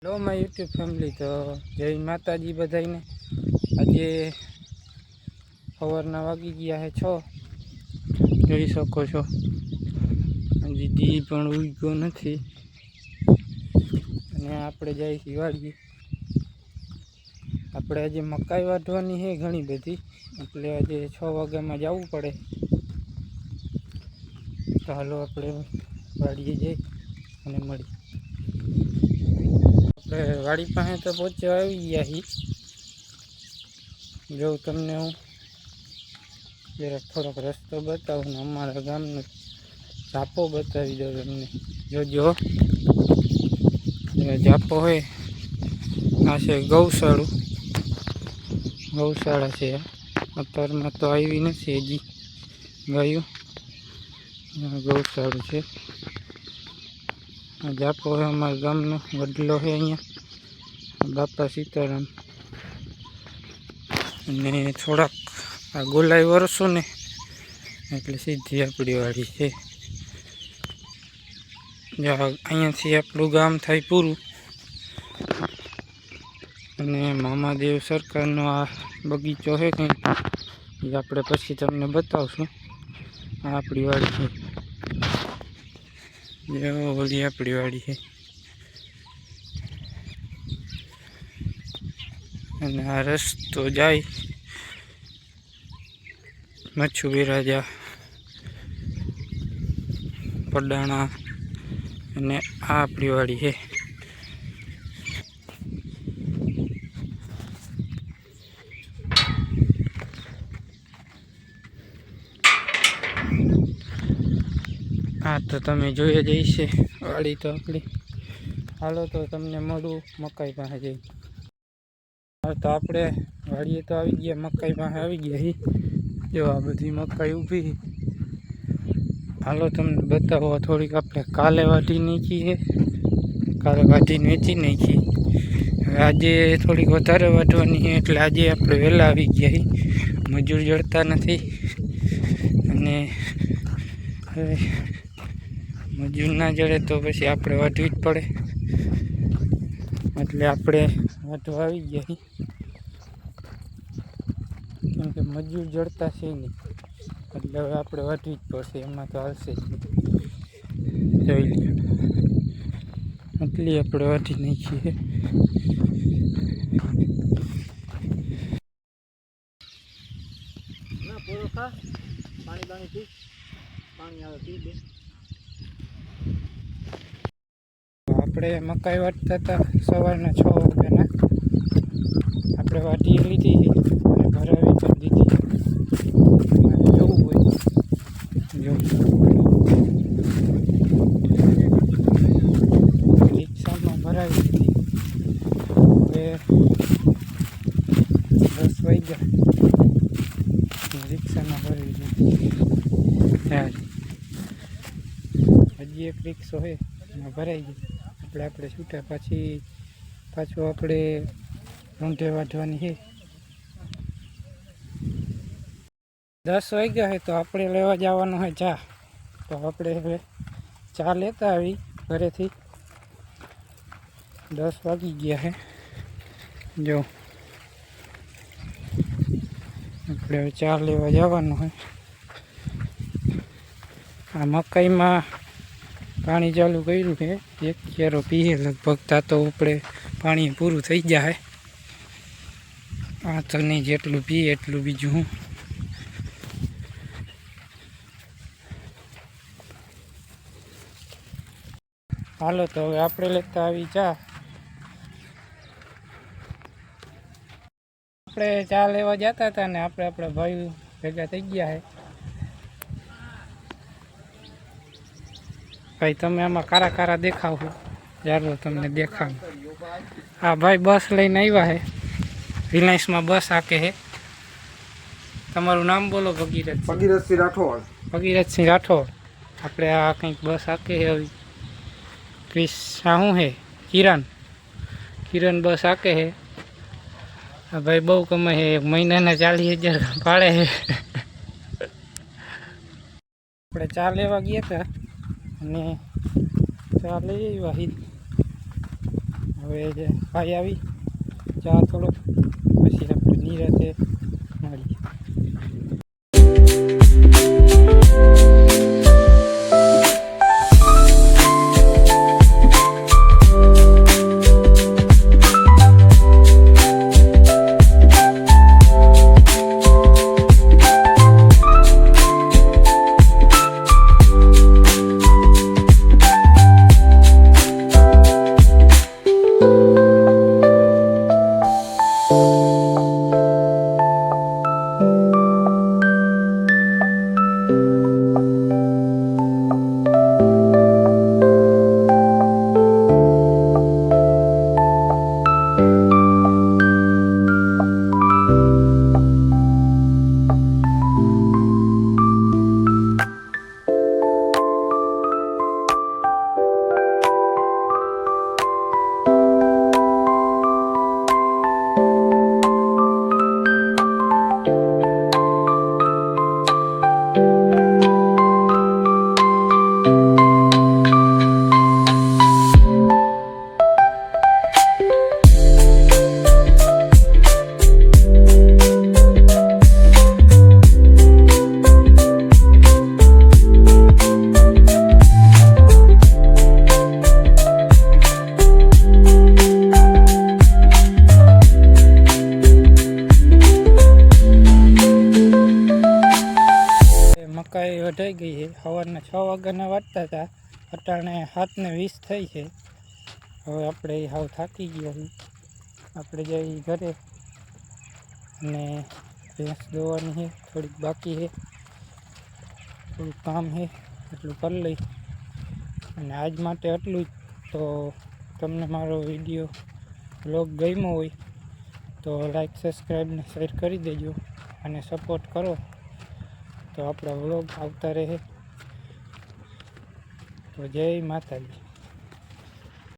Hello my YouTube family, તો જય માતાજી બધાને। આજે સવારના વાગી ગયા છે 6, જોઈ શકો છો। હજી દી પણ ઉગ્યો નથી અને આપણે જઈએ છીએ વાડીએ। આપણે આજે મકાઈ વાઢવાની છે ઘણી બધી, એટલે આજે 6 વાગ્યામાં જવું પડે। તો હાલો આપણે વાડીએ જઈ અને મળી। આપણે વાડી પાસે તો પહોંચવા આવી ગયા છીએ। જો તમને હું જરાક થોડોક રસ્તો બતાવું ને અમારા ગામનો ઝાપો બતાવી દઉં તમને। જોજો ઝાપો હોય આ છે ગૌશાળા છે। અત્યારમાં તો આવી નથી હજી ગાયું, ગૌશાળું છે। ઝાપો છે અમારા ગામનો વડલો છે અહીંયા બાપા સીતારામ। અને થોડાક આ ગોલાઈ વરસો ને એટલે સીધી આપણી વાડી છે। અહીંયાથી આપણું ગામ થાય પૂરું અને મામાદેવ સરકારનો આ બગીચો છે કંઈ એ આપણે પછી તમને બતાવશું। આ આપણી વાડી છે, જે ઓલી આપણી વાડી છે અને આ રસ્તો જાય મચ્છુ બિરાજા પડાણા અને આ આપણી વાડી છે। હા તો તમે જોઈ જ હશે વાડી તો આપણી। હાલો તો તમને મળું મકાઈ પાસે જઈ। હા તો આપણે વાડીએ તો આવી ગયા, મકાઈ પાસે આવી ગયા છીએ। જો આ બધી મકાઈ ઊભી। હાલો તમને બતાવો, થોડીક આપણે કાલે વાઢી નાખી છે, કાલે વાઢીને વેચી નાખી। હવે આજે થોડીક વધારે વાઢવાની છે એટલે આજે આપણે વહેલા આવી ગયા છીએ, મજૂર જડતા નથી અને હવે મજૂર ના જડે તો પછી આપણે વાઢવી જ પડે, એટલે આપણે વાઢવા આવી ગયા છીએ। કેમ કે મજૂર જડતા છે નહીં એટલે હવે આપણે વાઢવી જ પડશે, એમાં તો હાલશે જ નહીં। જોઈ લ્યો એટલી આપણે વાઢી નાખીએ। આપણે મકાઈ વાટતા હતા સવારના 6 વાગ્યાના, આપણે વાટી લીધી અને ભરાવી પણ દીધી। જોવું હોય જો રિક્ષામાં ભરાવી દીધી। હવે 10 વાગ્યા રિક્ષામાં ભરાવી દીધી। હજી એક રિક્ષો છે એમાં ભરાઈ ગઈ એટલે આપણે છૂટા પાછું આપણે રૂંઢે વાઢવાની છે। 10 વાગ્યા છે તો આપણે લેવા જવાનું હોય ચા, તો આપણે હવે ચા લેતા આવી ઘરેથી। 10 વાગી ગયા છે, જો આપણે હવે ચા લેવા જવાનું હોય। આ મકાઈમાં પાણી ચાલુ કર્યું છે, એક ક્યારો પીએ લગભગ, તા તો આપણે પાણી પૂરું થઈ જાય। આ તો નહીં જેટલું પીએ એટલું, બીજું હું। હાલો તો હવે આપણે લેતા આવી ચા। આપણે ચા લેવા જતા હતા ને આપણા ભાઈ ભેગા થઈ ગયા છે। ભાઈ તમે આમાં કારા દેખાવ, ચાલો તમને દેખાવ। હા ભાઈ બસ લઈને આવ્યા છે, રિલાયન્સમાં બસ આકે છે। તમારું નામ બોલો? ભગીરથસિંહ રાઠોડ। ભગીરથસિંહ રાઠોડ। આપણે આ કંઈક બસ આકે છે હવે, ક્રિસ શું છે કિરણ બસ આકે છે। આ ભાઈ બહુ કમાય છે, મહિનાના 40,000 પાડે છે। આપણે ચા લેવા ગયા હતા અને ચા લઈ આવ્યા। હવે જે ભાઈ આવી ચા થોડો પછી આપણે નિરાતે મળીએ. મકાઈ વઢાઈ ગઈ છે. સવારના 6 વાગ્યાના વાટતા હતા, અટાણે 7:20 થઈ છે. હવે આપણે હાવ થાકી ગયા છીએ. આપણે જઈ ઘરે અને ભેંસ દોવાની છે, થોડીક બાકી છે, થોડુંક કામ છે, એટલું કરી લઈ. અને આજ માટે એટલું જ. તો તમને મારો વિડીયો બ્લોગ ગમ્યો હોય તો લાઈક, સબસ્ક્રાઈબ ને શેર કરી દેજો અને સપોર્ટ કરો તો આપણા વ્લોગ આવતા રહે. તો જય માતાજી.